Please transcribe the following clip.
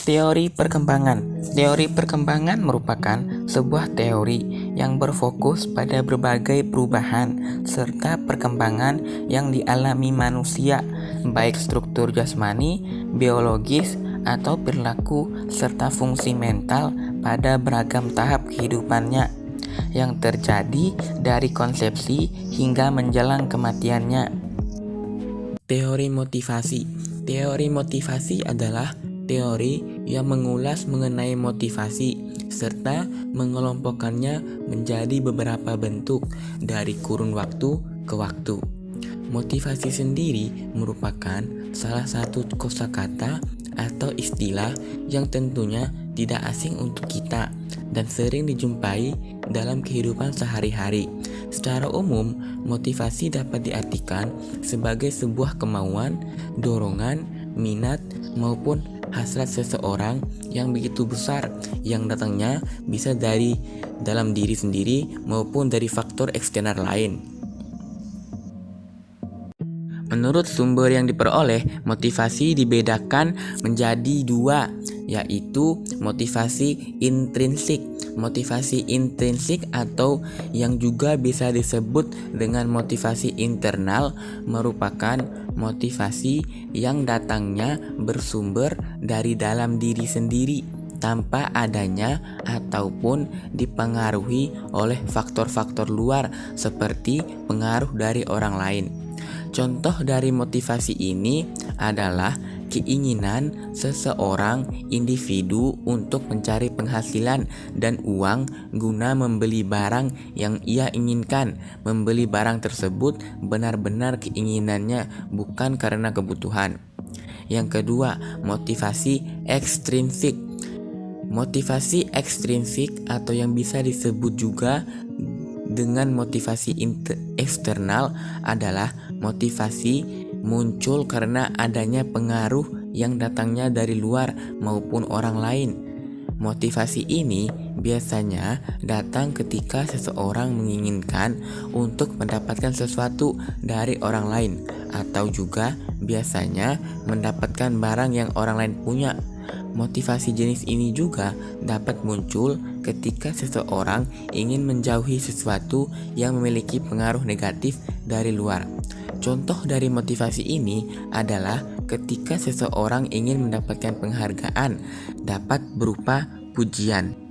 Teori perkembangan. Teori perkembangan merupakan sebuah teori yang berfokus pada berbagai perubahan serta perkembangan yang dialami manusia, baik struktur jasmani, biologis, atau perilaku serta fungsi mental pada beragam tahap kehidupannya yang terjadi dari konsepsi hingga menjelang kematiannya. Teori motivasi. Teori motivasi adalah teori yang mengulas mengenai motivasi serta mengelompokkannya menjadi beberapa bentuk dari kurun waktu ke waktu. Motivasi sendiri merupakan salah satu kosakata atau istilah yang tentunya tidak asing untuk kita dan sering dijumpai dalam kehidupan sehari-hari. Secara umum, motivasi dapat diartikan sebagai sebuah kemauan, dorongan, minat, maupun hasrat seseorang yang begitu besar yang datangnya bisa dari dalam diri sendiri maupun dari faktor eksternal lain. Menurut sumber yang diperoleh, motivasi dibedakan menjadi dua, yaitu motivasi intrinsik. Motivasi intrinsik atau yang juga bisa disebut dengan motivasi internal merupakan motivasi yang datangnya bersumber dari dalam diri sendiri tanpa adanya ataupun dipengaruhi oleh faktor-faktor luar seperti pengaruh dari orang lain. Contoh dari motivasi ini adalah keinginan seseorang individu untuk mencari penghasilan dan uang guna membeli barang yang ia inginkan. Membeli barang tersebut benar-benar keinginannya, bukan karena kebutuhan. Yang kedua, motivasi ekstrinsik. Motivasi ekstrinsik atau yang bisa disebut juga dengan motivasi eksternal adalah motivasi muncul karena adanya pengaruh yang datangnya dari luar maupun orang lain. Motivasi ini biasanya datang ketika seseorang menginginkan untuk mendapatkan sesuatu dari orang lain atau juga biasanya mendapatkan barang yang orang lain punya. Motivasi jenis ini juga dapat muncul ketika seseorang ingin menjauhi sesuatu yang memiliki pengaruh negatif dari luar. Contoh dari motivasi ini adalah ketika seseorang ingin mendapatkan penghargaan, dapat berupa pujian.